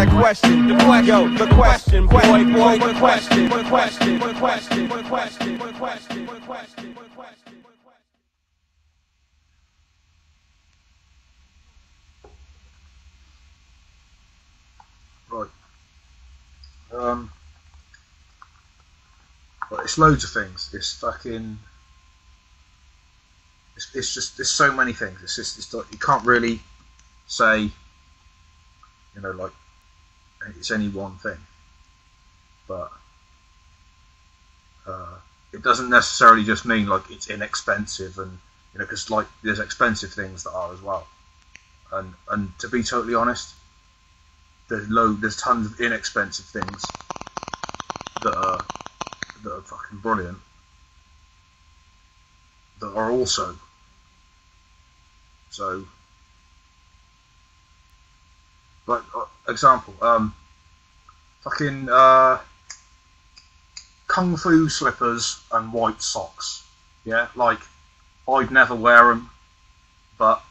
that question, the question, yo, the question, boy, the question, the question, the question, the question, the question, the question, the question. Right. But it's loads of things. It's fucking. It's just there's so many things. It's like you can't really say, you know, like it's any one thing. But it doesn't necessarily just mean like it's inexpensive, and you know, because like there's expensive things that are as well. And to be totally honest, there's tons of inexpensive things that are fucking brilliant, that are also. So, like example, fucking kung fu slippers and white socks. Yeah, like I'd never wear them, but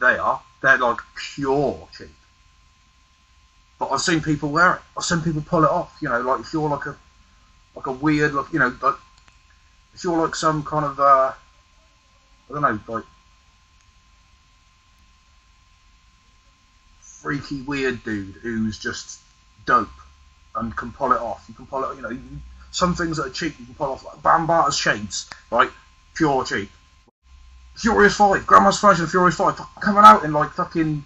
they're like pure cheap. But I've seen people wear it. I've seen people pull it off. You know, like if you're like a weird, like, you know, like if you're like some kind of I don't know, like freaky weird dude who's just dope and can pull it off. You can pull it. You know, some things that are cheap you can pull off, like Bambarta's shades, right? Pure cheap. Furious 5, Grandma's Fashion Furious 5, coming out in like fucking.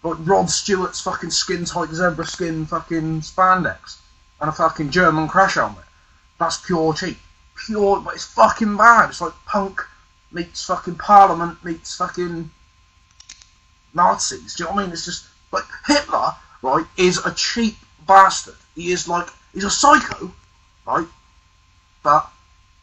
Like Rod Stewart's fucking skin-tight zebra skin fucking spandex and a fucking German crash helmet. That's pure cheap. Pure, but it's fucking bad. It's like punk meets fucking Parliament meets fucking Nazis. Do you know what I mean? It's just like Hitler, right, is a cheap bastard. He is like, he's a psycho, right? But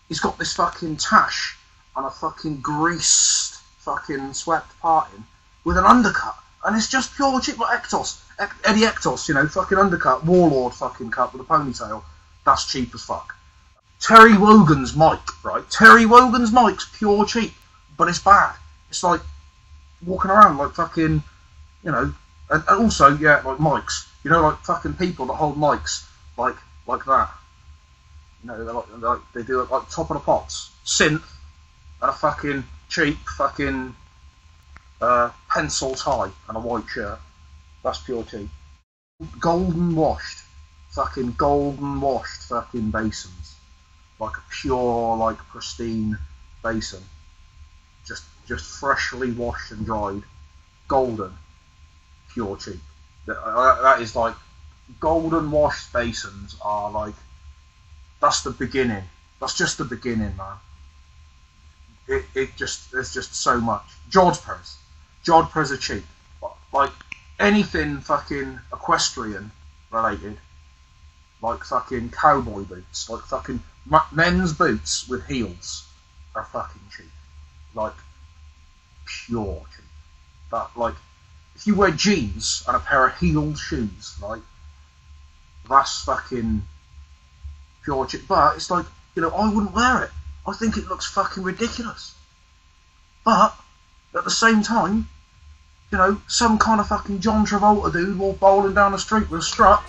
he's got this fucking tash and a fucking greased fucking swept parting with an undercut. And it's just pure cheap, like Eddie Ektos, you know, fucking undercut, warlord fucking cut with a ponytail. That's cheap as fuck. Terry Wogan's mic, right? Terry Wogan's mic's pure cheap, but it's bad. It's like walking around like fucking, you know, and also, yeah, like mics. You know, like fucking people that hold mics like that. You know, they're like they do it like top of the pots. Synth and a fucking cheap fucking pencil tie and a white shirt. That's pure tea. Golden washed fucking basins. Like a pure, like pristine basin. Just freshly washed and dried. Golden. Pure cheap. That is like, golden washed basins are like, that's the beginning. That's just the beginning, man. There's just so much. Jodhpurs are cheap. Like anything fucking equestrian related, like fucking cowboy boots, like fucking men's boots with heels are fucking cheap. Like pure cheap. But like if you wear jeans and a pair of heeled shoes, like that's fucking pure cheap. But it's like, you know, I wouldn't wear it. I think it looks fucking ridiculous. But at the same time, you know, some kind of fucking John Travolta dude walk bowling down the street with a strut,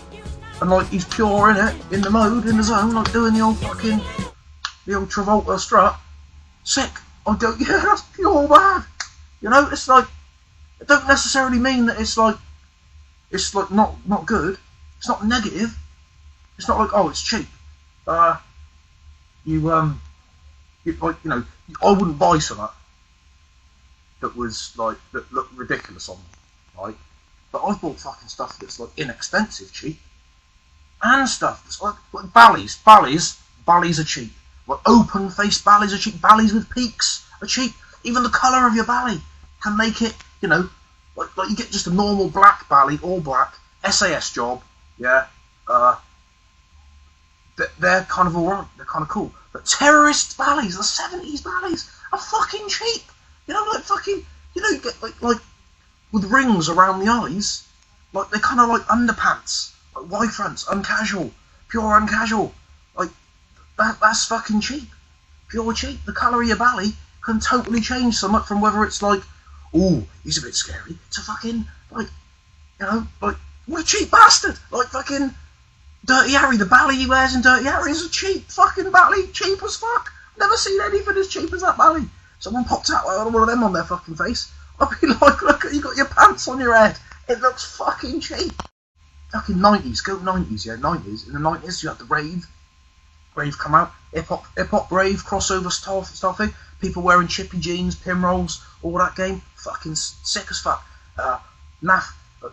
and like he's pure in it, in the mode, in the zone, like doing the old Travolta strut. Sick. I go, yeah, that's pure bad. You know, it's like, it don't necessarily mean that it's like not good. It's not negative. It's not like, oh, it's cheap. Like, you know, I wouldn't buy something that was like, that looked ridiculous on me, right? But I've bought fucking stuff that's like inexpensive, cheap, and stuff that's like ballies are cheap. Like open faced ballies are cheap. Ballies with peaks are cheap. Even the colour of your bally can make it, you know, like you get just a normal black bally, all black, SAS job, yeah. They're kind of alright. They're kind of cool. But terrorist ballies, the 70s ballies, are fucking cheap. You know, like fucking, you know, you get like with rings around the eyes, like they're kind of like underpants, like Y-fronts, uncasual, pure uncasual. Like that's fucking cheap, pure cheap. The colour of your bally can totally change so much from whether it's like, ooh, he's a bit scary, to fucking like, you know, like What a cheap bastard! Like fucking Dirty Harry, the bally he wears in Dirty Harry is a cheap fucking bally, cheap as fuck. Never seen anything as cheap as that bally. Someone popped out one of them on their fucking face. I'd be like, look, you got your pants on your head. It looks fucking cheap. Fucking 90s, go 90s, yeah, 90s. In the 90s, you had the rave come out, hip hop rave, crossover style thing. People wearing chippy jeans, pin rolls, all that game. Fucking sick as fuck.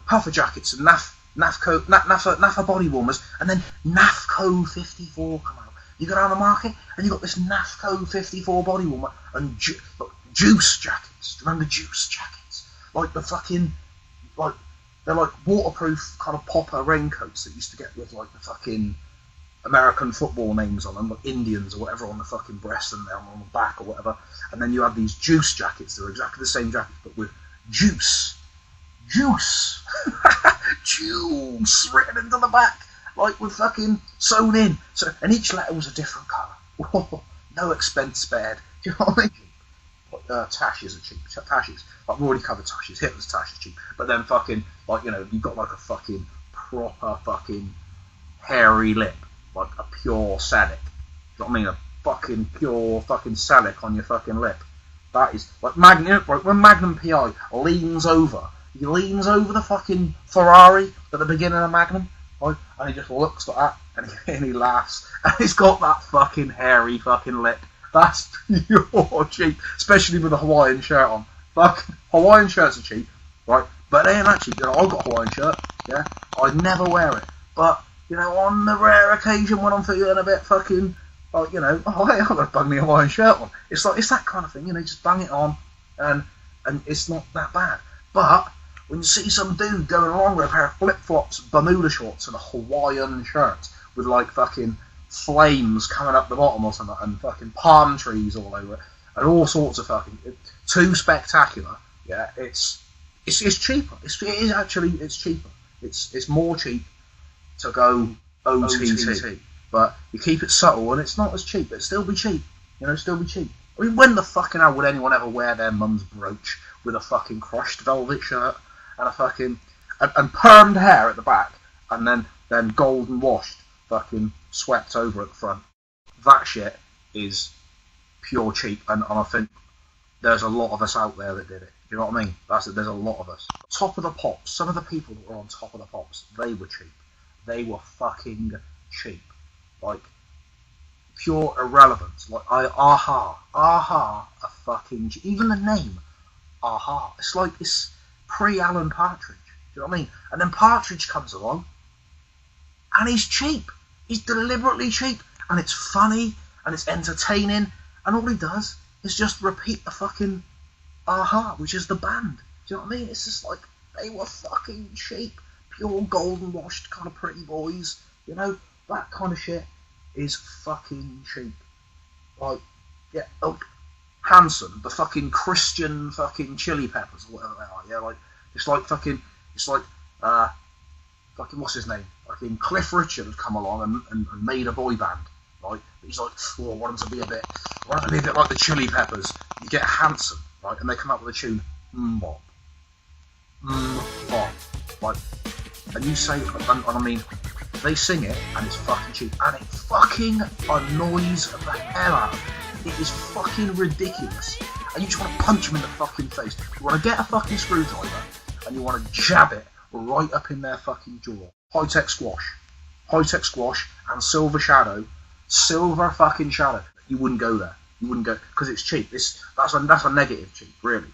Puffer jackets and NAFA body warmers, and then NAFCO 54 come out. You go down the market and you got this NAFCO 54 body warmer and juice jackets. Do you remember juice jackets? Like the fucking, like, they're like waterproof kind of popper raincoats that used to get with like the fucking American football names on them, like Indians or whatever on the fucking breast and down on the back or whatever. And then you had these juice jackets. They're exactly the same jackets but with juice juice written into the back, like with fucking sewn in. So, and each letter was a different colour. No expense spared. Do you know what I mean? Tashes are cheap. Tashes. Like, we've already covered tashes. Hitler's tash is cheap. But then fucking, like, you know, you've got like a fucking proper fucking hairy lip. Like a pure salic. Do you know what I mean? A fucking pure fucking salic on your fucking lip. That is, like, Magnum, right, when Magnum PI leans over, he leans over the fucking Ferrari at the beginning of Magnum, right, and he just looks like that, and he laughs, and he's got that fucking hairy fucking lip. That's pure cheap, especially with a Hawaiian shirt on. Fucking Hawaiian shirts are cheap, right, but they ain't actually, you know, I've got a Hawaiian shirt, yeah, I'd never wear it, but, you know, on the rare occasion when I'm feeling a bit fucking, like, you know, oh, hey, I've got to bang me a Hawaiian shirt on. It's like, it's that kind of thing, you know, just bang it on, and it's not that bad. But when you see some dude going along with a pair of flip-flops, Bermuda shorts, and a Hawaiian shirt with, like, fucking flames coming up the bottom or something, and fucking palm trees all over it, and all sorts of fucking, too spectacular, yeah, it's cheaper. It's cheaper. It's more cheap to go OTT. But you keep it subtle and it's not as cheap. It'll still be cheap. You know, still be cheap. I mean, when the fucking hell would anyone ever wear their mum's brooch with a fucking crushed velvet shirt and a fucking and permed hair at the back and then golden washed fucking swept over at the front? That shit is pure cheap, and I think there's a lot of us out there that did it. You know what I mean? There's a lot of us. Top of the Pops. Some of the people that were on Top of the Pops, they were cheap. They were fucking cheap. Like, pure irrelevance. Like, Aha are fucking... Even the name, Aha. It's like, it's pre-Alan Partridge. Do you know what I mean? And then Partridge comes along, and he's cheap. He's deliberately cheap. And it's funny, and it's entertaining, and all he does is just repeat the fucking Aha, which is the band. Do you know what I mean? It's just like, they were fucking cheap. Pure golden washed kind of pretty boys. You know? That kind of shit is fucking cheap. Like, yeah, Hanson, the fucking Christian fucking Chili Peppers or whatever they are, yeah, like, it's like, fucking what's his name? Fucking Cliff Richard had come along and made a boy band, right? He's like, oh, I want them to be a bit like the Chili Peppers. You get Hanson, right, and they come up with a tune, Mbop. Mbop. Like, and you say, and I mean, they sing it, and it's fucking cheap, and it fucking annoys the hell out of me. It is fucking ridiculous, and you just want to punch them in the fucking face. You want to get a fucking screwdriver, and you want to jab it right up in their fucking jaw. High-tech squash, and silver fucking shadow. You wouldn't go there. You wouldn't go, because it's cheap. That's a negative cheap, really.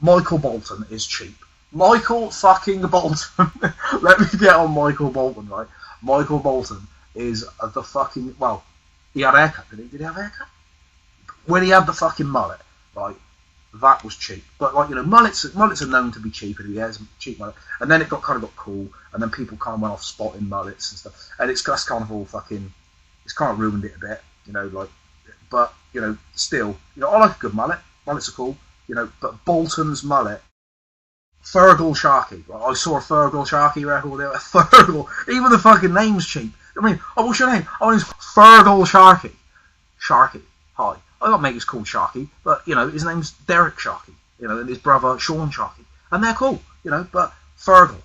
Michael Bolton is cheap. Michael fucking Bolton. Let me get on Michael Bolton, right? Michael Bolton is the fucking... Well, he had a haircut, did he? Did he have a haircut? When he had the fucking mullet, right, that was cheap. But, like, you know, mullets are known to be cheap, and he has a cheap mullet. And then it got cool, and then people kind of went off spotting mullets and stuff. And that's kind of all fucking... It's kind of ruined it a bit, you know, like... But, you know, still, you know, I like a good mullet. Mullets are cool, you know, but Bolton's mullet... Fergal Sharkey. I saw a Fergal Sharkey record there. Fergal. Even the fucking name's cheap. I mean, oh, what's your name? Oh, it's Fergal Sharkey. Sharkey. Hi. I got mates called Sharkey, but, you know, his name's Derek Sharkey. You know, and his brother Sean Sharkey. And they're cool, you know, but Fergal.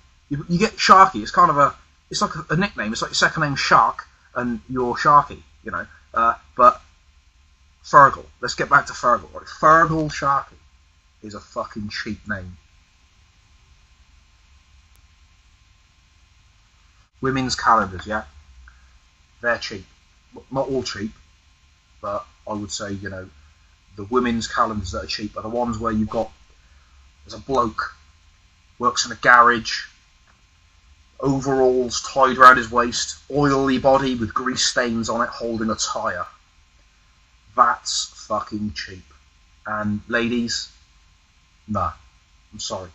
You get Sharky. It's kind of it's like a nickname. It's like your second name Shark, and you're Sharky. You know, but Fergal. Let's get back to Fergal. Right? Fergal Sharky is a fucking cheap name. Women's calendars, yeah, they're cheap. Not all cheap, but I would say, you know, the women's calendars that are cheap are the ones where you've got, there's a bloke, works in a garage, overalls tied around his waist, oily body with grease stains on it, holding a tyre. That's fucking cheap. And ladies, nah, I'm sorry.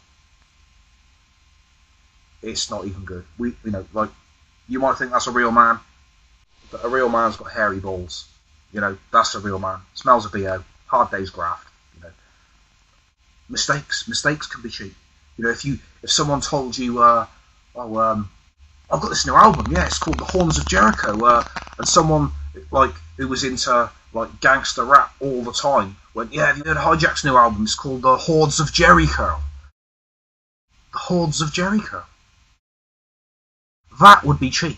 It's not even good. You know, like, you might think that's a real man, but a real man's got hairy balls. You know, that's a real man. Smells of BO. Hard day's graft. You know, mistakes can be cheap. You know, if someone told you, I've got this new album. Yeah, it's called The Horns of Jericho. And someone like who was into like gangster rap all the time went, yeah, have you heard Hijack's new album? It's called The Hordes of Jericho. The Hordes of Jericho. That would be cheap.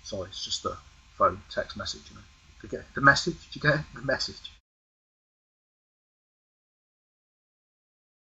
Sorry, it's just a phone text message, you know. Did you get the message? Did you get it? The message.